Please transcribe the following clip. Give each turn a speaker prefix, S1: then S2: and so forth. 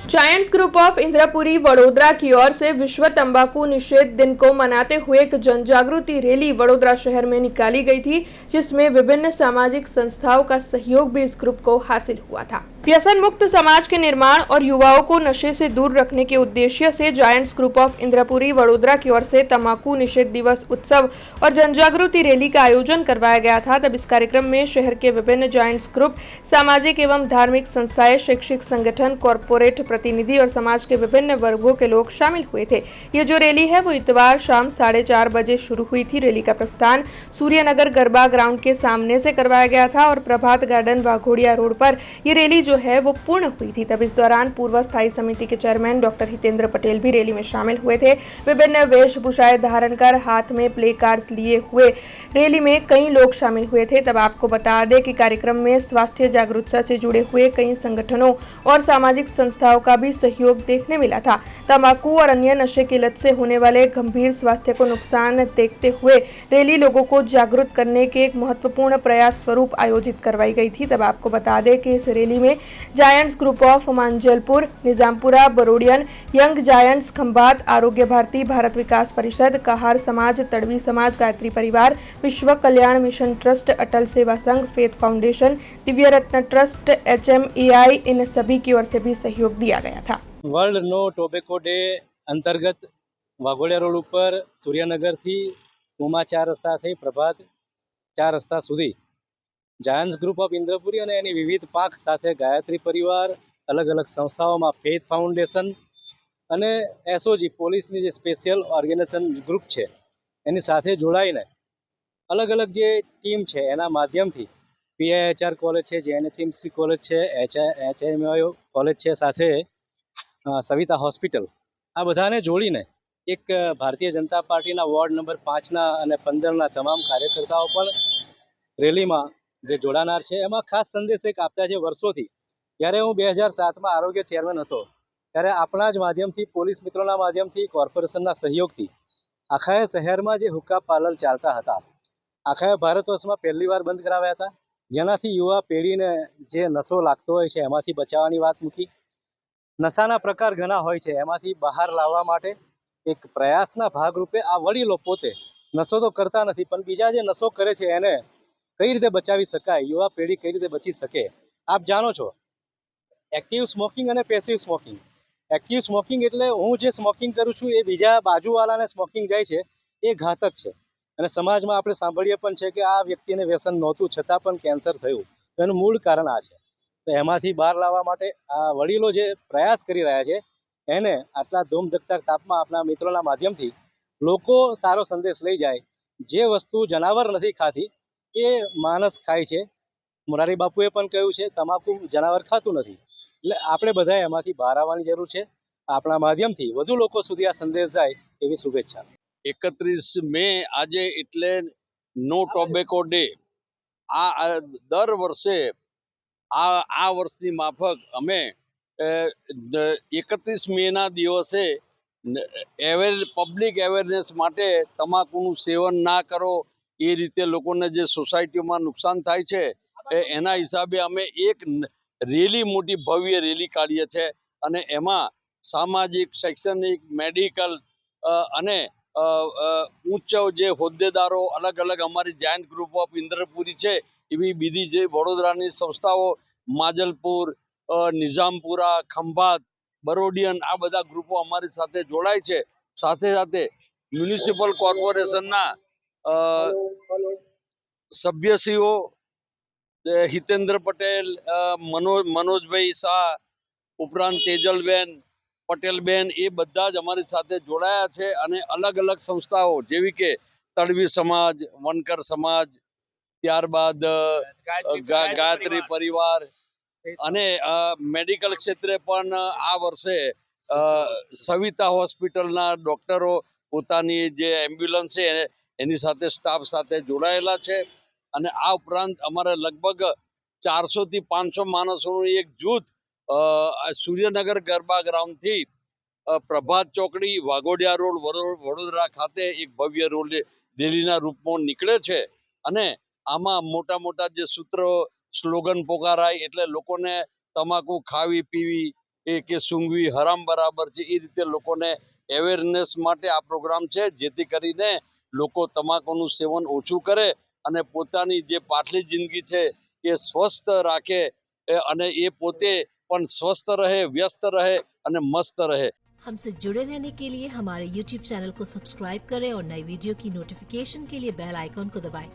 S1: Giants group of Indrapuri Vadodara की ओर से विश्व तंबाकू निषेध दिन को मनाते हुए एक जन जागृति रैली वडोदरा शहर में निकाली गई थी, जिसमें विभिन्न सामाजिक संस्थाओं का सहयोग भी इस ग्रुप को हासिल हुआ था। व्यसन मुक्त समाज के निर्माण और युवाओं को नशे से दूर रखने के उद्देश्य से giants group of Indrapuri Vadodara की ओर से तंबाकू निषेध दिवस उत्सव और जन जागृति रैली का आयोजन करवाया गया था। तब इस कार्यक्रम में शहर के विभिन्न जायंट्स ग्रुप, सामाजिक एवं धार्मिक संस्थाएं, शैक्षिक संगठन, कॉरपोरेट प्रतिनिधि और समाज के विभिन्न वर्गों के लोग शामिल हुए थे। ये जो रैली है वो इतवार शाम 4:30 बजे शुरू हुई थी। रैली का प्रस्थान सूर्यनगर गरबा ग्राउंड के सामने से करवाया गया था और प्रभात गार्डन वाघोड़िया रोड पर ये रैली जो है वो पूर्ण हुई थी। तब इस दौरान पूर्व स्थायी समिति के चेयरमैन डॉक्टर हितेंद्र पटेल भी रैली में शामिल हुए थे। विभिन्न वेशभूषाएं धारण कर हाथ में प्ले कार्ड्स लिए हुए रैली में कई लोग शामिल हुए थे। तब आपको बता दें कि कार्यक्रम में स्वास्थ्य जागरूकता से जुड़े हुए कई संगठनों और सामाजिक संस्थाओं का भी सहयोग देखने मिला था। तंबाकू और अन्य नशे की लत से होने वाले गंभीर स्वास्थ्य को नुकसान देखते हुए रैली लोगों को जागरूक करने के एक महत्वपूर्ण प्रयास स्वरूप आयोजित करवाई गई थी। तब आपको बता दें कि इस रैली में giants group of Manjalpur, Nizampura, Barodian, young giants Khambhat, Arogya Bharti, Bharat विकास परिषद, कहार समाज, तड़वी समाज, गायत्री परिवार, विश्व कल्याण मिशन ट्रस्ट, अटल सेवा संघ, फेथ फाउंडेशन, दिव्य रत्न ट्रस्ट, HMEI, इन सभी की ओर से भी सहयोग दिया गया था।
S2: वर्ल्ड नो टोबेको डे अंतर्गत वाघोડિયા રોડ ઉપર સૂર્યનગરથી ઉમા 4 રસ્તાથી પ્રભાત 4 રસ્તા સુધી જાયન્ટ્સ ગ્રુપ ઓફ ઇન્દ્રપુરી અને એની વિવિધ પાંખ સાથે ગાયત્રી પરિવાર, અલગ અલગ સંસ્થાઓમાં ફેથ ફાઉન્ડેશન અને SOG પોલીસની જે સ્પેશિયલ ઓર્ગેનાઇઝેશન ગ્રુપ છે એની સાથે જોડાઈને અલગ અલગ જે ટીમ છે એના માધ્યમથી PIHR કોલેજ છે, JNHMC કોલેજ છે, HMI કોલેજ છે, સાથે સવિતા હોસ્પિટલ, આ બધાને જોડીને એક ભારતીય જનતા પાર્ટીના વોર્ડ નંબર 5ના અને 15ના તમામ કાર્યકર્તાઓ પણ રેલીમાં જે જોડાનાર છે। એમાં ખાસ સંદેશ એક આપતા છે, વર્ષોથી જ્યારે હું 2007માં આરોગ્ય ચેરમેન હતો ત્યારે આપણા જ માધ્યમથી, પોલીસ મિત્રોના માધ્યમથી, કોર્પોરેશનના સહયોગથી આખા શહેરમાં જે હુક્કા પાર્લર ચાલતા હતા આખા ભારત વર્ષમાં પહેલી વાર બંધ કરાવ્યા હતા, જેનાથી યુવા પેઢીને જે નશો લાગતો હોય છે એમાંથી બચાવવાની વાત મૂકી। નશાના પ્રકાર ઘણા હોય છે, એમાંથી બહાર લાવવા માટે એક પ્રયાસના ભાગરૂપે આ વડીલો પોતે નશો તો કરતા નથી પણ બીજા જે નશો કરે છે એને કઈ રીતે બચાવી શકાય, યુવા પેઢી કઈ રીતે બચી શકે। આપ જાણો છો એક્ટિવ સ્મોકિંગ અને પેસિવ સ્મોકિંગ। એક્ટિવ સ્મોકિંગ એટલે હું જે સ્મોકિંગ કરું છું એ બીજા બાજુવાળાને સ્મોકિંગ જાય છે, એ ઘાતક છે અને સમાજમાં આપણે સાંભળીએ પણ છે કે આ વ્યક્તિને વ્યસન નહોતું છતાં પણ કેન્સર થયું, તો એનું મૂળ કારણ આ છે। તો એમાંથી બહાર લાવવા માટે આ વડીલો જે પ્રયાસ કરી રહ્યા છે એને આટલા ધૂમધકતા તાપમાં આપણા મિત્રોના માધ્યમથી લોકો સારો સંદેશ લઈ જાય। જે વસ્તુ જનાવર નથી ખાતી એ માણસ ખાય છે। મોરારી બાપુએ પણ કહ્યું છે તમાકુ જનાવર ખાતું નથી, એટલે આપણે બધાએ એમાંથી બહાર આવવાની જરૂર છે। આપણા માધ્યમથી વધુ લોકો સુધી આ સંદેશ જાય એવી શુભેચ્છા।
S3: 31 મે આજે એટલે નો ટોબેકો ડે। આ દર વર્ષે આ વર્ષની માફક અમે 31 મેના દિવસે પબ્લિક અવેરનેસ માટે તમાકુનું સેવન ના કરો એ રીતે લોકોને જે સોસાયટીમાં નુકસાન થાય છે એના હિસાબે અમે એક રેલી, મોટી ભવ્ય રેલી કાઢીએ છીએ અને એમાં સામાજિક, શૈક્ષણિક, મેડિકલ અને ઉચ્ચ જે હોદ્દેદારો, અલગ અલગ અમારી જાયન્ટ ગ્રુપ ઓફ ઇન્દ્રપુરી છે એવી બીજી જે વડોદરાની સંસ્થાઓ, માજલપુર, નિઝામપુરા, ખંભાત, બરોડિયન, આ બધા ગ્રુપો અમારી સાથે જોડાય છે। સાથે સાથે મ્યુનિસિપલ કોર્પોરેશનના સભ્યશ્રીઓ હિતેન્દ્ર પટેલ, મનોજભાઈ શાહ, ઉપરાંત તેજલબેન, પટેલબેન, એ બધા જ અમારી સાથે જોડાયા છે અને અલગ અલગ સંસ્થાઓ જેવી કે તડવી સમાજ, વનકર સમાજ, ત્યારબાદ ગાયત્રી પરિવાર અને મેડિકલ ક્ષેત્રે પણ આ વર્ષે સવિતા હોસ્પિટલના ડોક્ટરો પોતાની જે એમ્બ્યુલન્સ છે એની સાથે સ્ટાફ સાથે જોડાયેલા છે અને આ ઉપરાંત અમારે લગભગ 400 થી 500 માણસોનું એક જૂથ સૂર્યનગર ગરબા ગ્રાઉન્ડથી પ્રભાત ચોકડી, વાઘોડિયા રોડ, વડોદરા ખાતે એક ભવ્ય રેલીના રૂપમાં નીકળે છે અને આમાં મોટા મોટા જે સૂત્રો, સ્લોગન પોકારાય એટલે લોકોને તમાકુ ખાવી પીવી એ કે સૂંઘવી હરામ બરાબર છે એ રીતે લોકોને અવેરનેસ માટે આ પ્રોગ્રામ છે, જેથી કરીને લોકો તમાકુનું સેવન ઓછું કરે અને પોતાની જે પાછલી જિંદગી છે એ સ્વસ્થ રાખે અને એ પોતે પણ સ્વસ્થ રહે, વ્યસ્ત રહે અને મસ્ત રહે।
S4: हमसे जुड़े रहने के लिए हमारे YouTube चैनल को सब्सक्राइब करें और नई वीडियो की नोटिफिकेशन के लिए बेल आइकॉन को दबाएं।